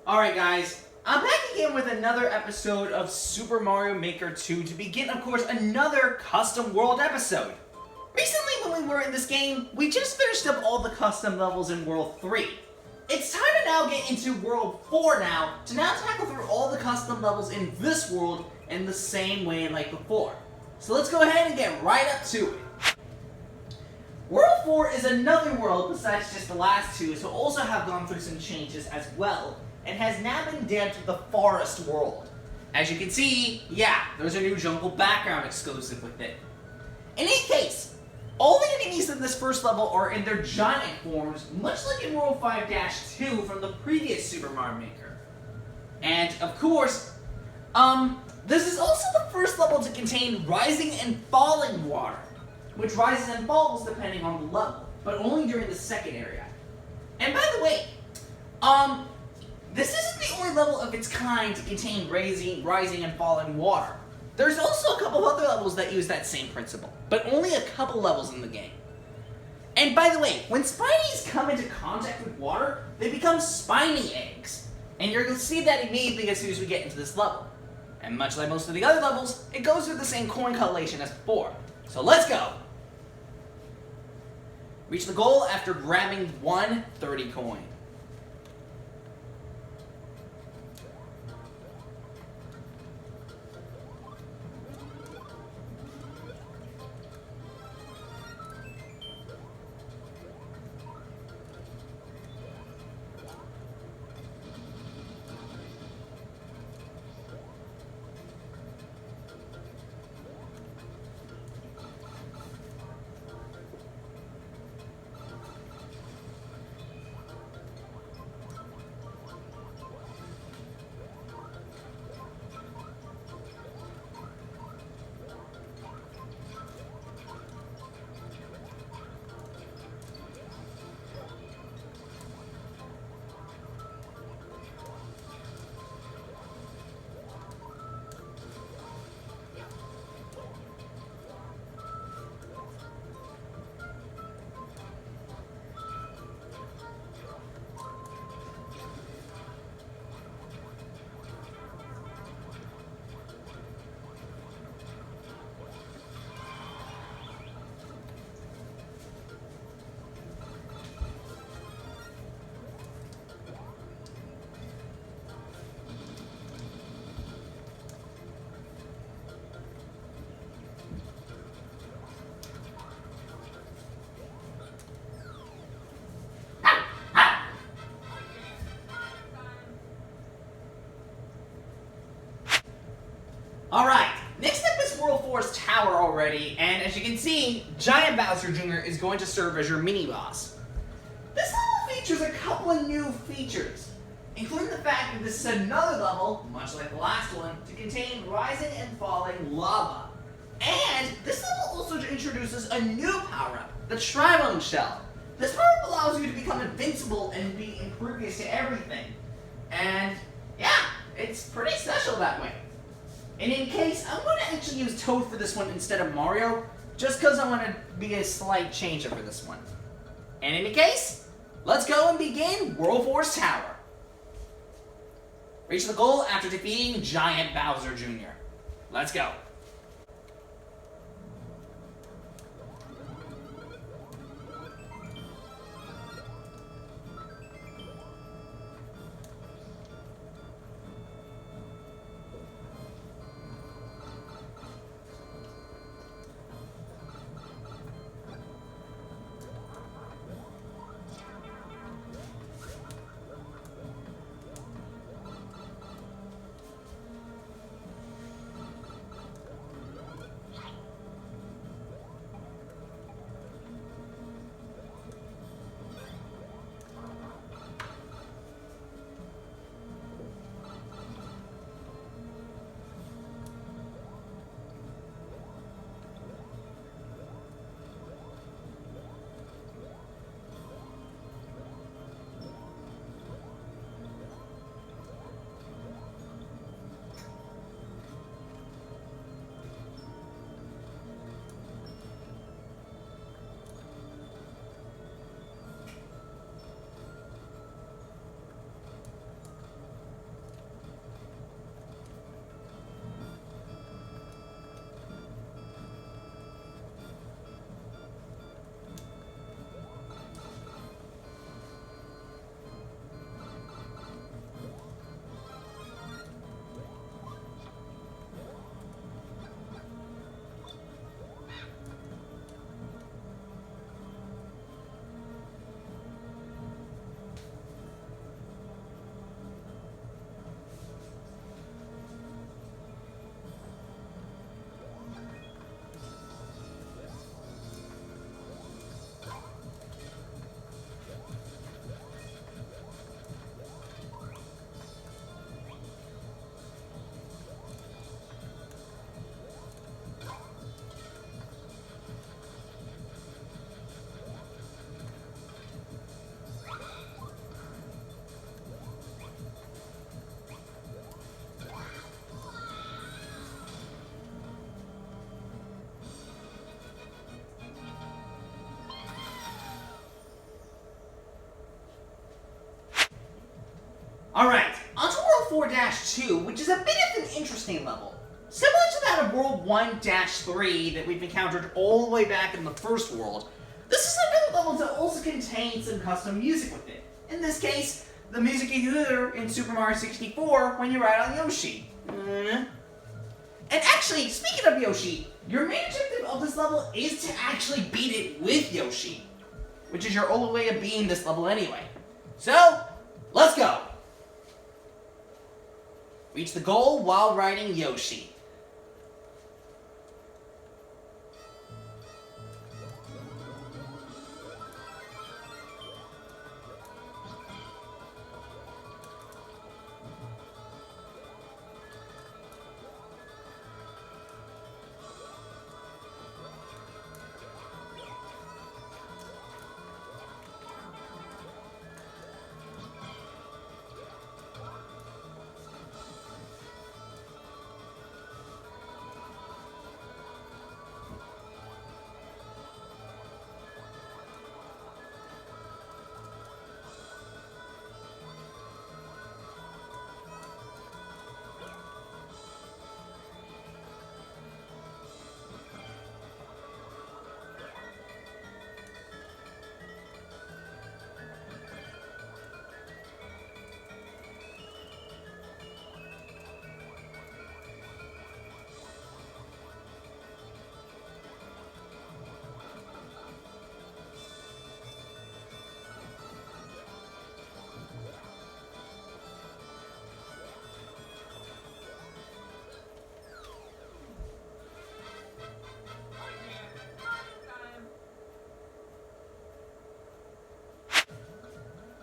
Alright guys, I'm back again with another episode of Super Mario Maker 2 to begin, of course, another custom world episode. Recently when we were in this game, we just finished up all the custom levels in World 3. It's time to now get into World 4 now, to now tackle through all the custom levels in this world in the same way like before. So let's go ahead and get right up to it. World 4 is another world besides just the last two, so also have gone through some changes as well, and has now been dubbed the Forest World. As you can see, yeah, there's a new jungle background exclusive with it. In any case, all the enemies in this first level are in their giant forms, much like in World 5-2 from the previous Super Mario Maker. And, of course, this is also the first level to contain rising and falling water, which rises and falls depending on the level, but only during the second area. And by the way, this isn't the only level of its kind to contain rising and falling water. There's also a couple other levels that use that same principle, but only a couple levels in the game. And by the way, when Spinies come into contact with water, they become spiny eggs. And you're going to see that immediately as soon as we get into this level. And much like most of the other levels, it goes through the same coin collation as before. So let's go! Reach the goal after grabbing one 30 coin. Alright, next up is World 4's Tower already, and as you can see, Giant Bowser Jr. is going to serve as your mini-boss. This level features a couple of new features, including the fact that this is another level, much like the last one, to contain rising and falling lava. And this level also introduces a new power-up, the Trimone Shell. This power-up allows you to become invincible and be impervious to everything. And yeah, it's pretty special that way. And in case, I'm going to actually use Toad for this one instead of Mario, just because I want to be a slight changer for this one. And in any case, let's go and begin World 4's Tower. Reach the goal after defeating Giant Bowser Jr. Let's go. Alright, on to World 4-2, which is a bit of an interesting level. Similar to that of World 1-3 that we've encountered all the way back in the first world, this is another level that also contains some custom music with it. In this case, the music you hear in Super Mario 64 when you ride on Yoshi. And actually, speaking of Yoshi, your main objective of this level is to actually beat it with Yoshi, which is your only way of beating this level anyway. So, let's go! Reach the goal while riding Yoshi.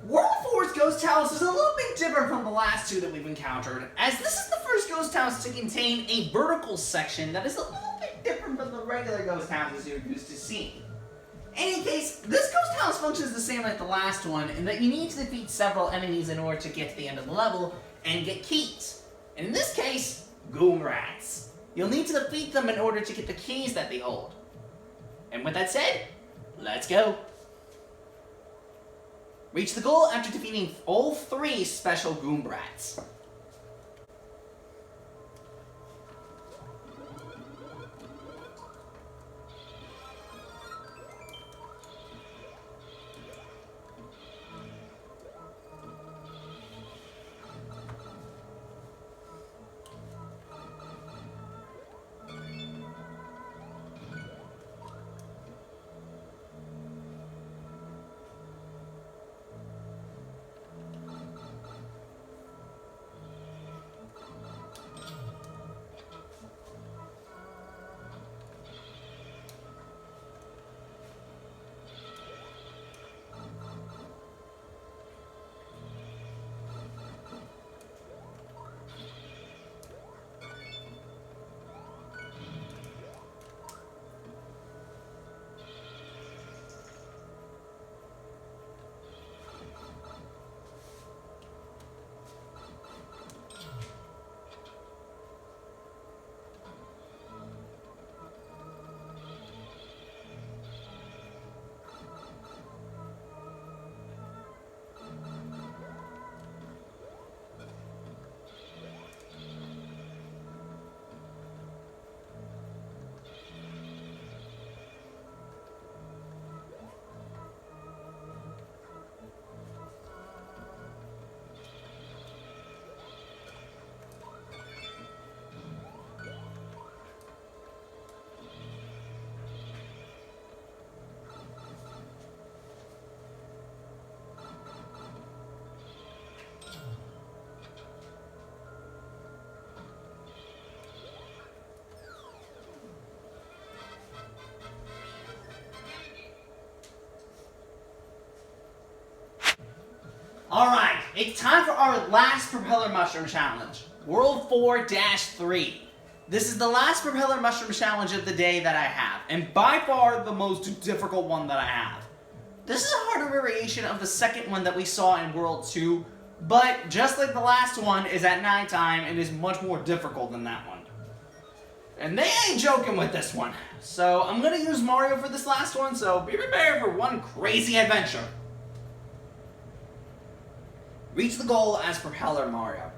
World 4's Ghost Talus is a little bit different from the last two that we've encountered, as this is the first Ghost Talus to contain a vertical section that is a little bit different from the regular Ghost Taluses you're used to seeing. In any case, this Ghost Talus functions the same like the last one, in that you need to defeat several enemies in order to get to the end of the level and get keys. And in this case, Goom Rats. You'll need to defeat them in order to get the keys that they hold. And with that said, let's go! Reach the goal after defeating all 3 special Goom Brats. Alright, it's time for our last Propeller Mushroom Challenge, World 4-3. This is the last Propeller Mushroom Challenge of the day that I have, and by far the most difficult one that I have. This is a harder variation of the second one that we saw in World 2, but just like the last one is at nighttime, it is much more difficult than that one. And they ain't joking with this one. So I'm gonna use Mario for this last one, so be prepared for one crazy adventure. Reach the goal as Propeller Mario.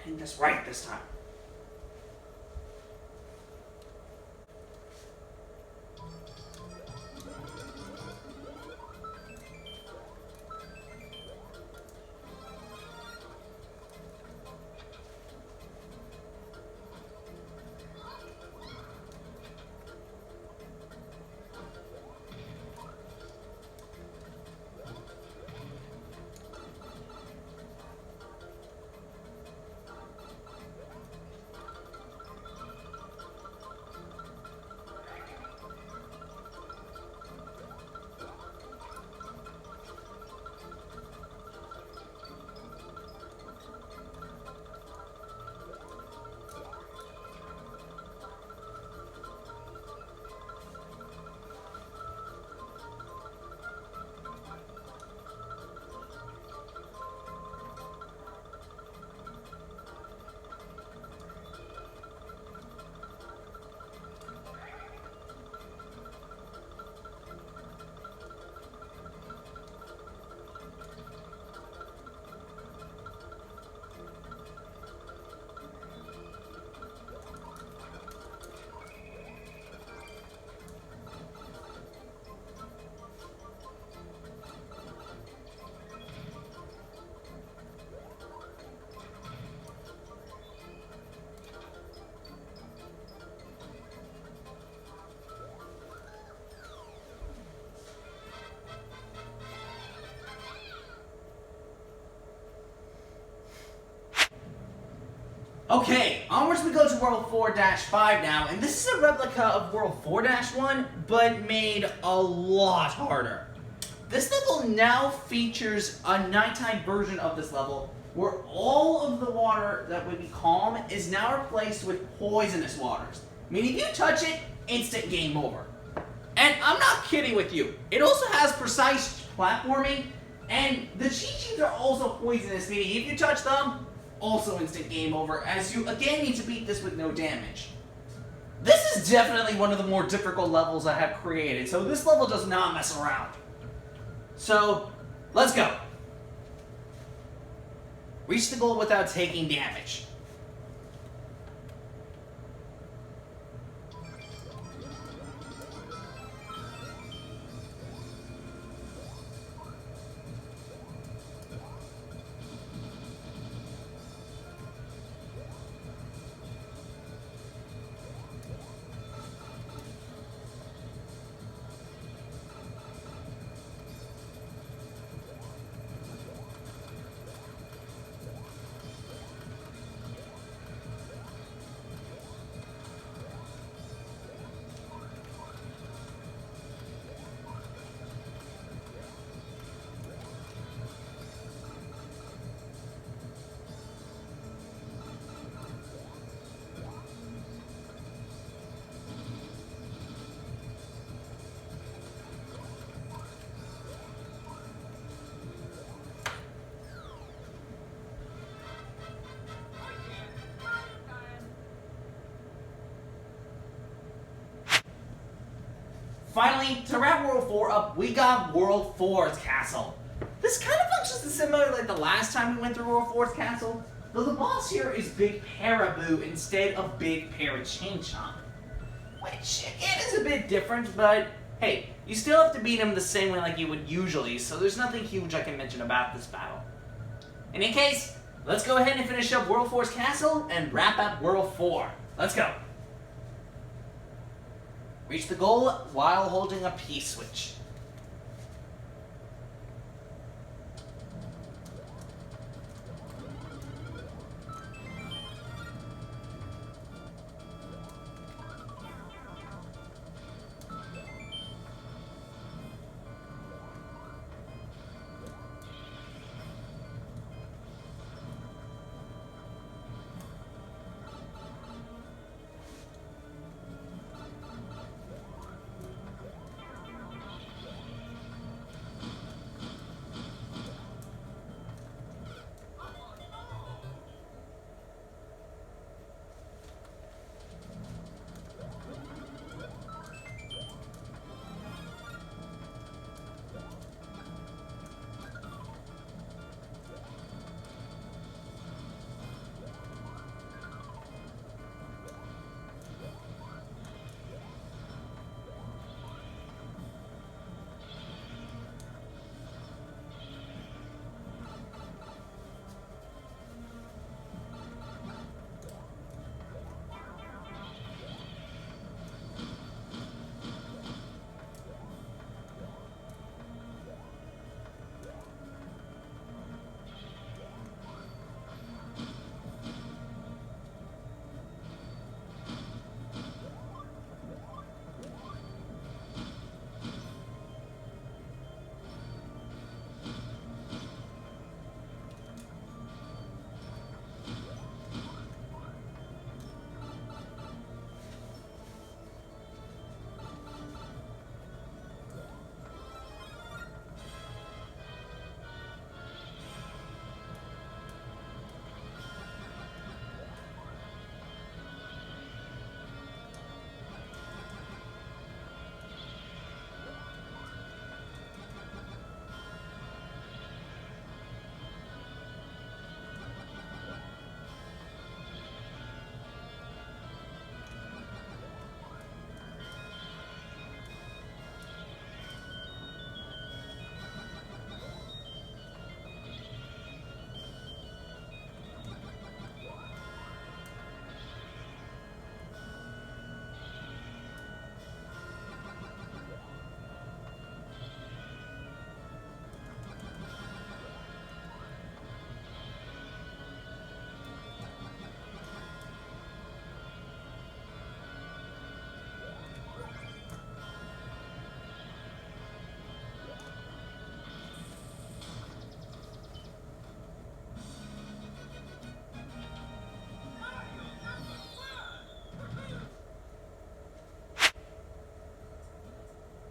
Getting this right this time. Okay, onwards we go to World 4-5 now, and this is a replica of World 4-1, but made a lot harder. This level now features a nighttime version of this level, where all of the water that would be calm is now replaced with poisonous waters. Meaning if you touch it, instant game over. And I'm not kidding with you, it also has precise platforming, and the Chi-Chis are also poisonous, meaning if you touch them, also instant game over, as you again need to beat this with no damage. This is definitely one of the more difficult levels I have created, so this level does not mess around. So, let's go. Reach the goal without taking damage. finally, to wrap World 4 up, we got World 4's castle. This kind of functions similar like the last time we went through World 4's castle, though the boss here is Big Paraboo instead of Big Parachainchomp. Which, again, is a bit different, but hey, you still have to beat him the same way like you would usually, so there's nothing huge I can mention about this battle. In any case, let's go ahead and finish up World 4's castle and wrap up World 4. Let's go. Reach the goal while holding a P-switch.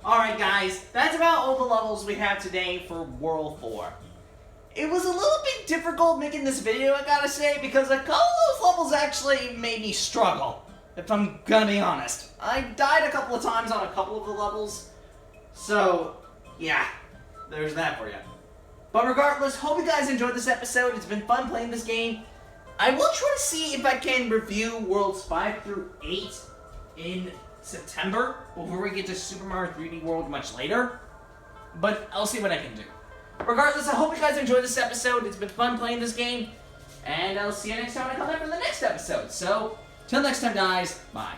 Alright guys, that's about all the levels we have today for World 4. It was a little bit difficult making this video, I gotta say, because a couple of those levels actually made me struggle, if I'm gonna be honest. I died a couple of times on a couple of the levels, so yeah, there's that for you. But regardless, hope you guys enjoyed this episode. It's been fun playing this game. I will try to see if I can review Worlds 5 through 8 in September, before we get to Super Mario 3D World much later. But I'll see what I can do. Regardless, I hope you guys enjoyed this episode. It's been fun playing this game. And I'll see you next time I come back for the next episode. So, till next time guys, bye.